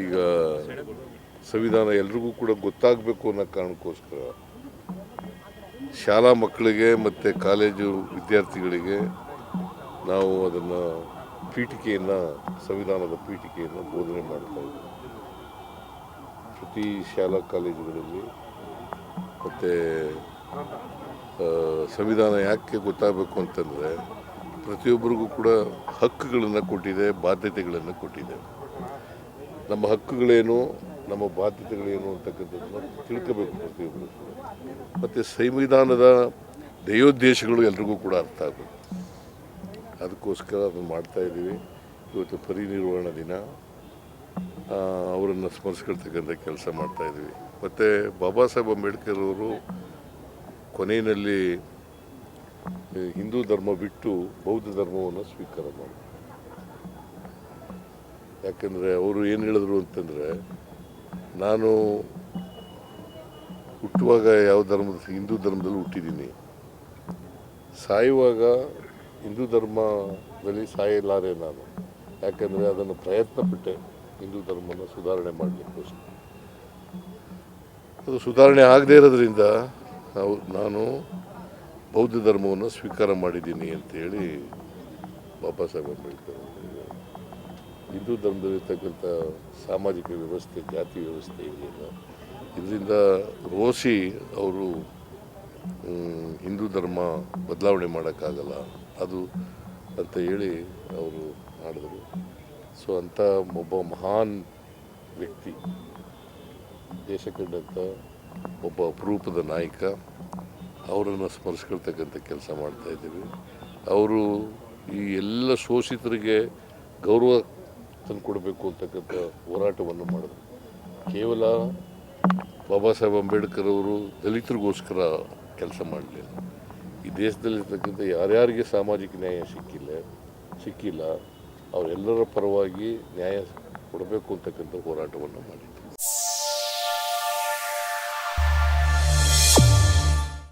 ಈಗ ಸಂವಿಧಾನ ಎಲ್ರಿಗೂ ಕೂಡ ಗೊತ್ತಾಗಬೇಕು ಅನ್ನೋ ಕಾರಣಕ್ಕೋಸ್ಕರ ಶಾಲಾ ಮಕ್ಕಳಿಗೆ ಮತ್ತು ಕಾಲೇಜು ವಿದ್ಯಾರ್ಥಿಗಳಿಗೆ ನಾವು ಅದನ್ನು ಪೀಠಿಕೆಯನ್ನು ಸಂವಿಧಾನದ ಪೀಠಿಕೆಯನ್ನು ಬೋಧನೆ ಮಾಡ್ತಾ ಇದ್ದೀವಿ. ಪ್ರತಿ ಶಾಲಾ ಕಾಲೇಜುಗಳಲ್ಲಿ ಮತ್ತು ಸಂವಿಧಾನ ಯಾಕೆ ಗೊತ್ತಾಗಬೇಕು ಅಂತಂದರೆ ಪ್ರತಿಯೊಬ್ಬರಿಗೂ ಕೂಡ ಹಕ್ಕುಗಳನ್ನು ಕೊಟ್ಟಿದೆ, ಬಾಧ್ಯತೆಗಳನ್ನು ಕೊಟ್ಟಿದೆ. ನಮ್ಮ ಹಕ್ಕುಗಳೇನು, ನಮ್ಮ ಬಾಧ್ಯತೆಗಳೇನು ಅಂತಕ್ಕಂಥದ್ದನ್ನು ತಿಳ್ಕೋಬೇಕು ಪ್ರತಿಯೊಬ್ಬರು. ಮತ್ತು ಸಂವಿಧಾನದ ಧ್ಯೇಯೋದ್ದೇಶಗಳು ಎಲ್ರಿಗೂ ಕೂಡ ಅರ್ಥ ಆಗಬೇಕು. ಅದಕ್ಕೋಸ್ಕರ ಅದನ್ನು ಮಾಡ್ತಾಯಿದ್ದೀವಿ. ಇವತ್ತು ಪರಿನಿರ್ವಾಣ ದಿನ, ಅವರನ್ನು ಸ್ಮರಿಸ್ಕೊಳ್ತಕ್ಕಂಥ ಕೆಲಸ ಮಾಡ್ತಾಯಿದ್ದೀವಿ. ಮತ್ತು ಬಾಬಾ ಸಾಹೇಬ್ ಅಂಬೇಡ್ಕರ್ ಅವರು ಕೊನೆಯಲ್ಲಿ ಹಿಂದೂ ಧರ್ಮ ಬಿಟ್ಟು ಬೌದ್ಧ ಧರ್ಮವನ್ನು ಸ್ವೀಕಾರ ಮಾಡಿದ್ರು. ಯಾಕಂದರೆ ಅವರು ಏನು ಹೇಳಿದ್ರು ಅಂತಂದರೆ, ನಾನು ಹುಟ್ಟುವಾಗ ಯಾವ ಹಿಂದೂ ಧರ್ಮದಲ್ಲಿ ಹುಟ್ಟಿದ್ದೀನಿ, ಸಾಯುವಾಗ ಹಿಂದೂ ಧರ್ಮದಲ್ಲಿ ಸಾಯಲಾರೆ ನಾನು. ಯಾಕಂದರೆ ಅದನ್ನು ಪ್ರಯತ್ನಪಟ್ಟೆ ಹಿಂದೂ ಧರ್ಮನ ಸುಧಾರಣೆ ಮಾಡಲಿಕ್ಕೋಸ್ಕರ. ಅದು ಸುಧಾರಣೆ ಆಗದೇ ಇರೋದ್ರಿಂದ ನಾನು ಬೌದ್ಧ ಧರ್ಮವನ್ನು ಸ್ವೀಕಾರ ಮಾಡಿದ್ದೀನಿ ಅಂತೇಳಿ ಬಾಬಾ ಸಾಹೇಬ್ ಅಂಬೇಡ್ಕರ್ ಹಿಂದೂ ಧರ್ಮದಲ್ಲಿರ್ತಕ್ಕಂಥ ಸಾಮಾಜಿಕ ವ್ಯವಸ್ಥೆ, ಜಾತಿ ವ್ಯವಸ್ಥೆ ಇದೆಯಲ್ಲ, ಇದರಿಂದ ರೋಸಿ ಅವರು ಹಿಂದೂ ಧರ್ಮ ಬದಲಾವಣೆ ಮಾಡೋಕ್ಕಾಗಲ್ಲ ಅದು ಅಂತ ಹೇಳಿ ಅವರು ಮಾಡಿದರು. ಸೊ ಅಂಥ ಒಬ್ಬ ಮಹಾನ್ ವ್ಯಕ್ತಿ, ದೇಶ ಕಂಡಂಥ ಒಬ್ಬ ಅಪರೂಪದ ನಾಯಕ, ಅವರನ್ನು ಸ್ಮರಿಸ್ಕೊಳ್ತಕ್ಕಂಥ ಕೆಲಸ ಮಾಡ್ತಾಯಿದ್ದೀವಿ. ಅವರು ಈ ಎಲ್ಲ ಶೋಷಿತರಿಗೆ ಗೌರವ ತಂದುಕೊಡ್ಬೇಕು ಅಂತಕ್ಕಂಥ ಹೋರಾಟವನ್ನು ಮಾಡಿದ್ರು. ಕೇವಲ ಬಾಬಾ ಸಾಹೇಬ್ ಅಂಬೇಡ್ಕರ್ ಅವರು ದಲಿತರಿಗೋಸ್ಕರ ಕೆಲಸ ಮಾಡಲಿಲ್ಲ. ಈ ದೇಶದಲ್ಲಿರ್ತಕ್ಕಂಥ ಯಾರ್ಯಾರಿಗೆ ಸಾಮಾಜಿಕ ನ್ಯಾಯ ಸಿಕ್ಕಿಲ್ಲ ಅವರೆಲ್ಲರ ಪರವಾಗಿ ನ್ಯಾಯ ಕೊಡಬೇಕು ಅಂತಕ್ಕಂಥ ಹೋರಾಟವನ್ನು ಮಾಡಿದ್ರು.